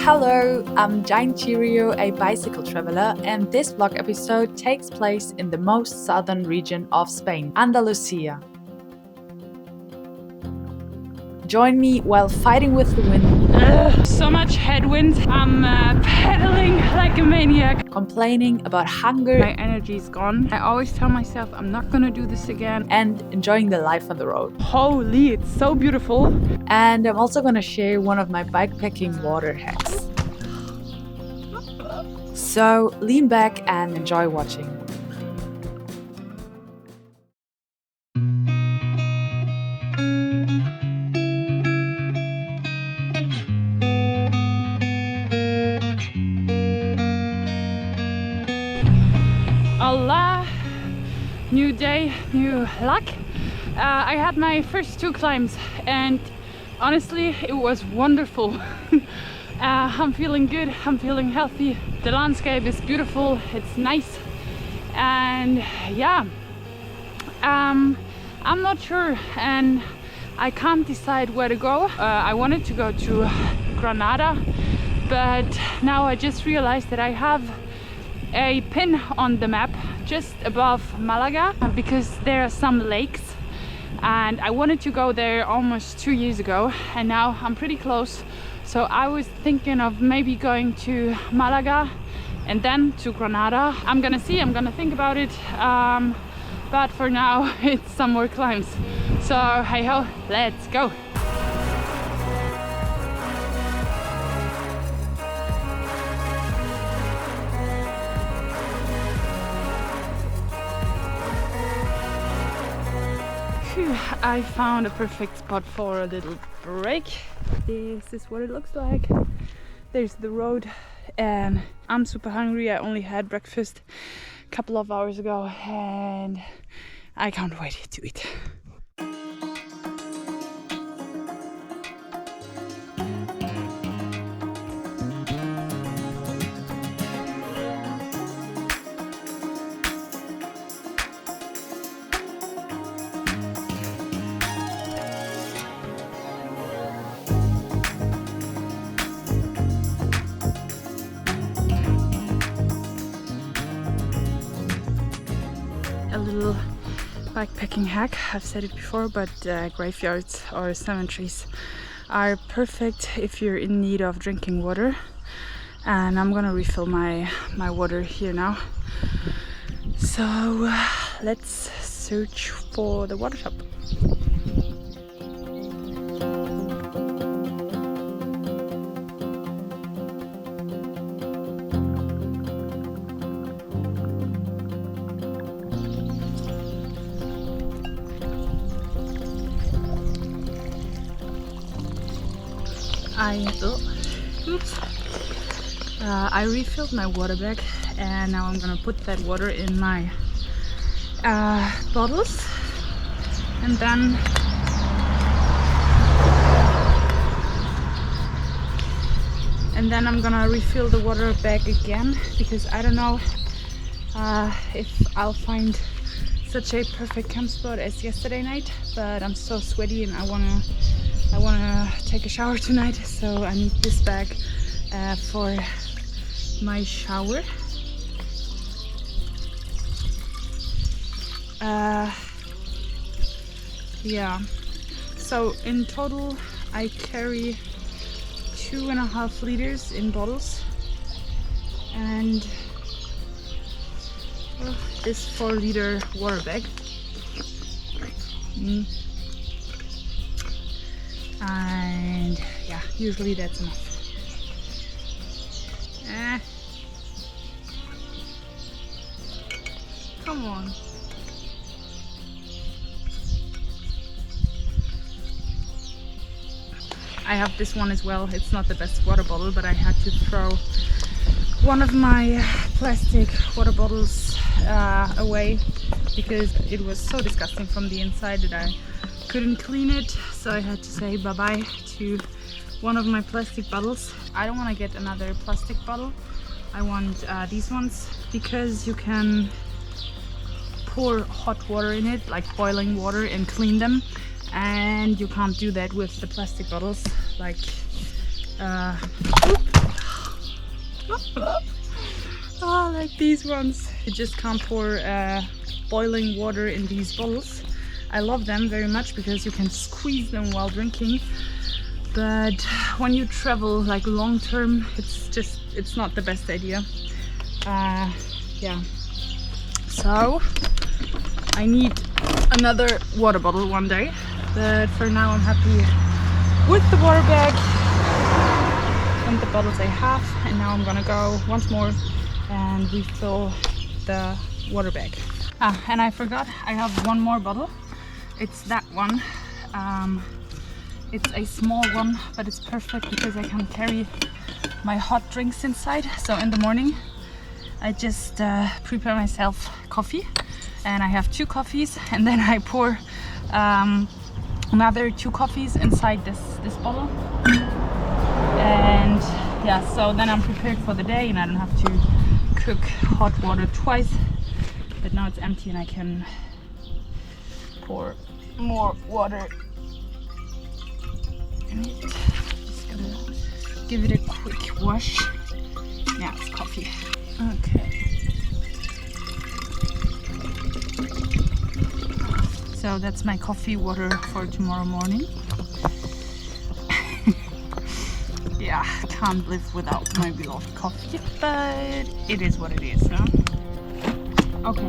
Hello, I'm Giant Cheerio, a bicycle traveler, and this vlog episode takes place in the most southern region of Spain, Andalucia. Join me while fighting with the wind. So much headwinds. I'm pedaling like a maniac. Complaining about hunger. My energy is gone. I always tell myself I'm not gonna do this again. And enjoying the life on the road. Holy, it's so beautiful. And I'm also gonna share one of my bikepacking water hacks. So lean back and enjoy watching. Allah, new day, new luck. I had my first 2 climbs and honestly it was wonderful. I'm feeling good, I'm feeling healthy. The landscape is beautiful, it's nice, and yeah, I'm not sure and I can't decide where to go. I wanted to go to Granada, but now I just realized that I have a pin on the map just above Malaga because there are some lakes and I wanted to go there almost 2 years ago and now I'm pretty close, so I was thinking of maybe going to Malaga and then to Granada. I'm gonna think about it, but for now it's some more climbs, so hey ho, let's go. I found a perfect spot for a little break. This is what it looks like. There's the road and I'm super hungry. I only had breakfast a couple of hours ago and I can't wait to eat. A little bikepacking hack. I've said it before, but graveyards or cemeteries are perfect if you're in need of drinking water, and I'm gonna refill my water here now. So let's search for the water shop. I refilled my water bag and now I'm gonna put that water in my bottles, and then I'm gonna refill the water bag again because I don't know if I'll find such a perfect camp spot as yesterday night, but I'm so sweaty and I wanna take a shower tonight, so I need this bag for my shower. Yeah, so in total I carry 2.5 liters in bottles, and this 4-liter water bag. And yeah, usually that's enough. Come on. I have this one as well. It's not the best water bottle, but I had to throw one of my plastic water bottles away because it was so disgusting from the inside that I couldn't clean it, so I had to say bye-bye to one of my plastic bottles. I don't want to get another plastic bottle. I want these ones because you can pour hot water in it, like boiling water, and clean them, and you can't do that with the plastic bottles. Like Oh, like these ones. You just can't pour boiling water in these bottles. I love them very much because you can squeeze them while drinking. But when you travel like long term, it's not the best idea. Yeah. So I need another water bottle one day. But for now I'm happy with the water bag and the bottles I have. And now I'm gonna go once more and refill the water bag. And I forgot, I have one more bottle. It's that one. It's a small one, but it's perfect because I can carry my hot drinks inside. So in the morning I just prepare myself coffee, and I have 2 coffees, and then I pour another 2 coffees inside this bottle. And yeah, so then I'm prepared for the day and I don't have to cook hot water twice. But now it's empty and I can pour more water in it. Just gonna give it a quick wash. Yeah, it's coffee. Okay. So that's my coffee water for tomorrow morning. Yeah, can't live without my beloved coffee, but it is what it is, no? Okay.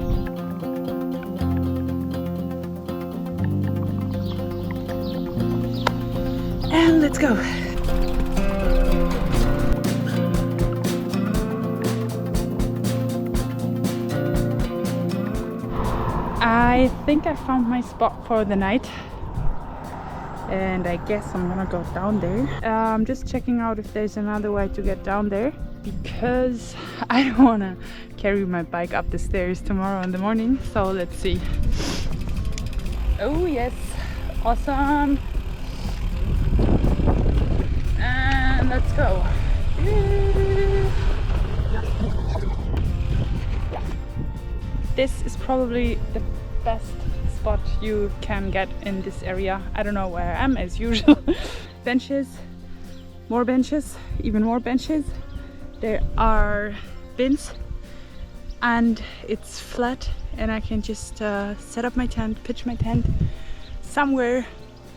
And let's go. I think I found my spot for the night, and I guess I'm gonna go down there. I'm just checking out if there's another way to get down there, because I don't want to carry my bike up the stairs tomorrow in the morning. So let's see. Oh yes, awesome. And let's go. This is probably the best spot you can get in this area. I don't know where I am as usual. Benches, more benches, even more benches. There are bins and it's flat, and I can just set up my tent, pitch my tent somewhere,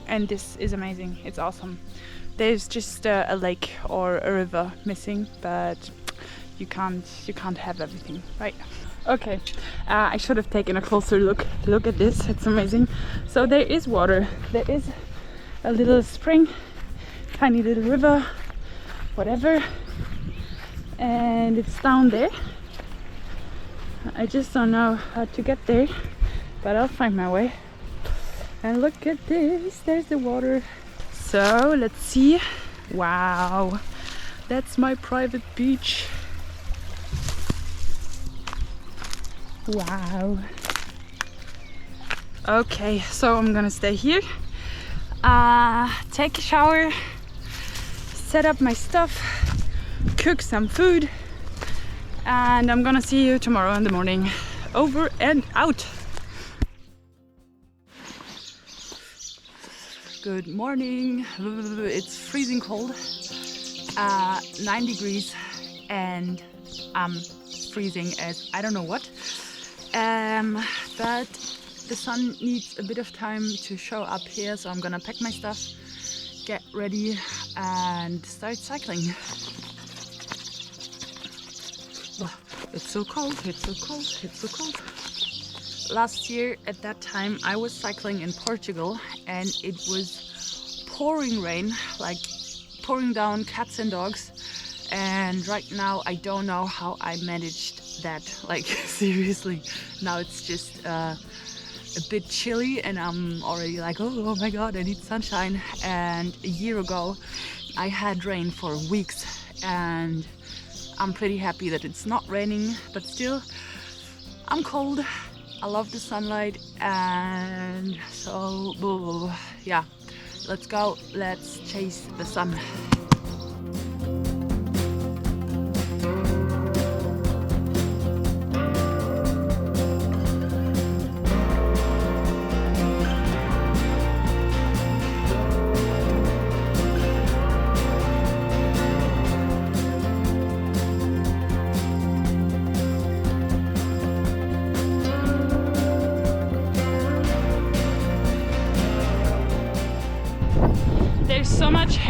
and this is amazing. It's awesome. There's just a lake or a river missing, but you can't have everything, right? Okay, I should have taken a closer look. Look at this, it's amazing. So there is water, there is a little spring, tiny little river, whatever, and it's down there. I just don't know how to get there, but I'll find my way. And look at this, there's the water. So let's see. Wow, that's my private beach. Wow. Okay, so I'm gonna stay here, take a shower, set up my stuff, cook some food, and I'm gonna see you tomorrow in the morning. Over and out. Good morning. It's freezing cold, 9 degrees, and I'm freezing as I don't know what. But the sun needs a bit of time to show up here, so I'm gonna pack my stuff, get ready, and start cycling. Oh, it's so cold, it's so cold, it's so cold. Last year at that time I was cycling in Portugal, and it was pouring rain, like pouring down cats and dogs. And right now I don't know how I managed that, like seriously. Now it's just a bit chilly and I'm already like, oh my god, I need sunshine. And a year ago I had rain for weeks, and I'm pretty happy that it's not raining, but still I'm cold. I love the sunlight, and so yeah, let's go, let's chase the sun.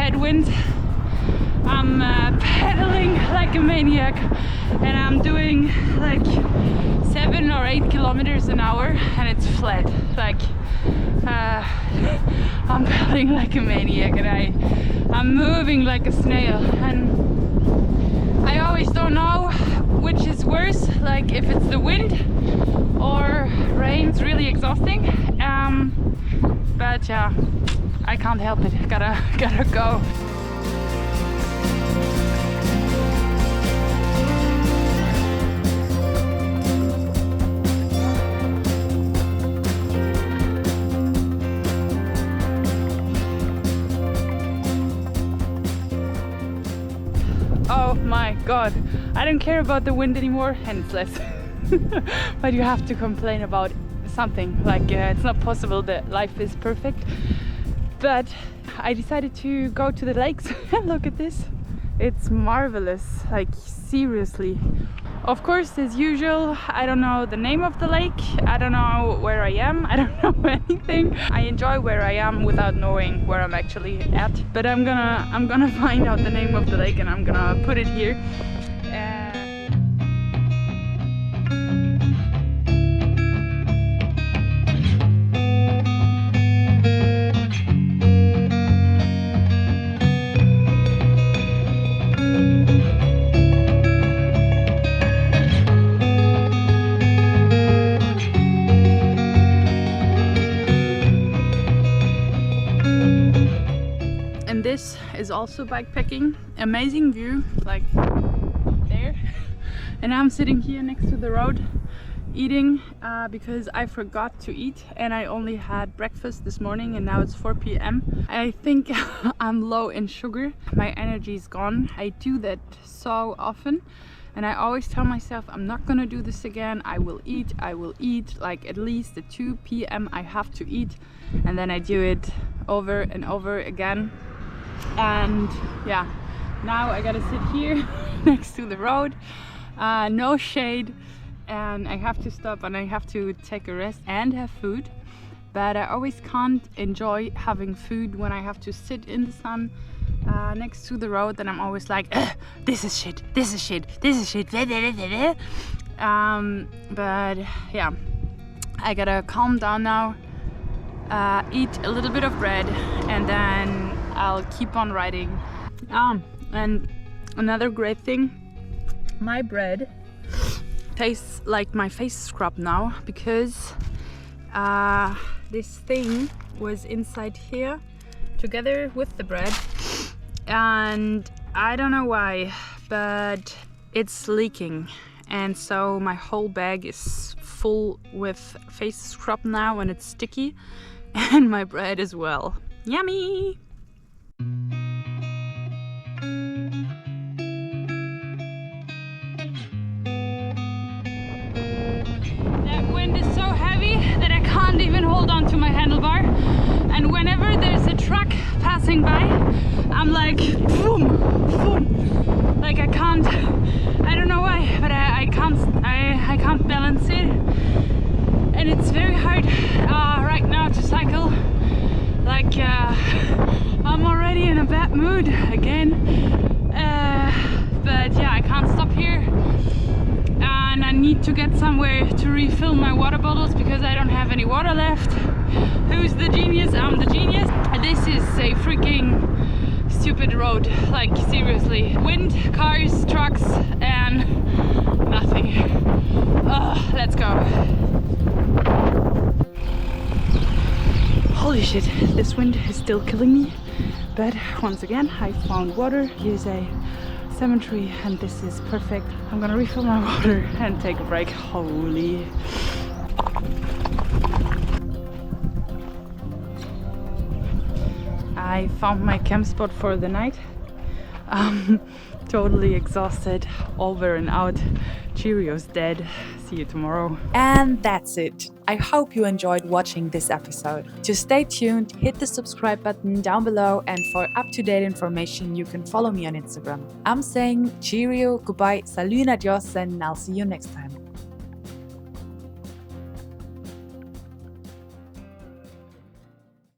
headwinds. I'm pedaling like a maniac, and I'm doing like 7 or 8 kilometers an hour, and it's flat. Like I'm pedaling like a maniac, and I'm moving like a snail, and I always don't know which is worse, like if it's the wind or rain. It's really exhausting, but yeah, I can't help it. Gotta go. Oh my god, I don't care about the wind anymore, and it's less. But you have to complain about something, like it's not possible that life is perfect. But I decided to go to the lakes and look at this. It's marvelous, like seriously. Of course, as usual, I don't know the name of the lake, I don't know where I am, I don't know anything. I enjoy where I am without knowing where I'm actually at. But I'm gonna find out the name of the lake, and I'm gonna put it here. This is also bikepacking. Amazing view, like there. And I'm sitting here next to the road eating because I forgot to eat, and I only had breakfast this morning, and now it's 4 p.m. I think I'm low in sugar. My energy is gone. I do that so often, and I always tell myself I'm not gonna do this again. I will eat, like at least at 2 p.m. I have to eat, and then I do it over and over again. And yeah, now I gotta sit here next to the road, no shade, and I have to stop and I have to take a rest and have food. But I always can't enjoy having food when I have to sit in the sun next to the road, and I'm always like, this is shit, this is shit, this is shit. But yeah, I gotta calm down now, eat a little bit of bread, and then I'll keep on riding. And another great thing, my bread tastes like my face scrub now, because this thing was inside here together with the bread, and I don't know why, but it's leaking, and so my whole bag is full with face scrub now, and it's sticky, and my bread as well. Yummy! That wind is so heavy that I can't even hold on to my handlebar, and whenever there's a truck passing by, I'm like boom, boom. Like I don't know why, but I can't balance it, and it's very hard right now to cycle. Like I'm already in a bad mood again, but yeah, I can't stop here, and I need to get somewhere to refill my water bottles because I don't have any water left. Who's the genius? I'm the genius. This is a freaking stupid road, like seriously. Wind, cars, trucks, and nothing. Let's go. Holy shit, this wind is still killing me. But once again, I found water. Here's a cemetery, and this is perfect. I'm gonna refill my water and take a break. Holy. I found my camp spot for the night. Totally exhausted, over and out. Cheerio's dead. See you tomorrow. And that's it. I hope you enjoyed watching this episode. To stay tuned, hit the subscribe button down below, and for up-to-date information, you can follow me on Instagram. I'm saying cheerio, goodbye, salut, adios, and I'll see you next time.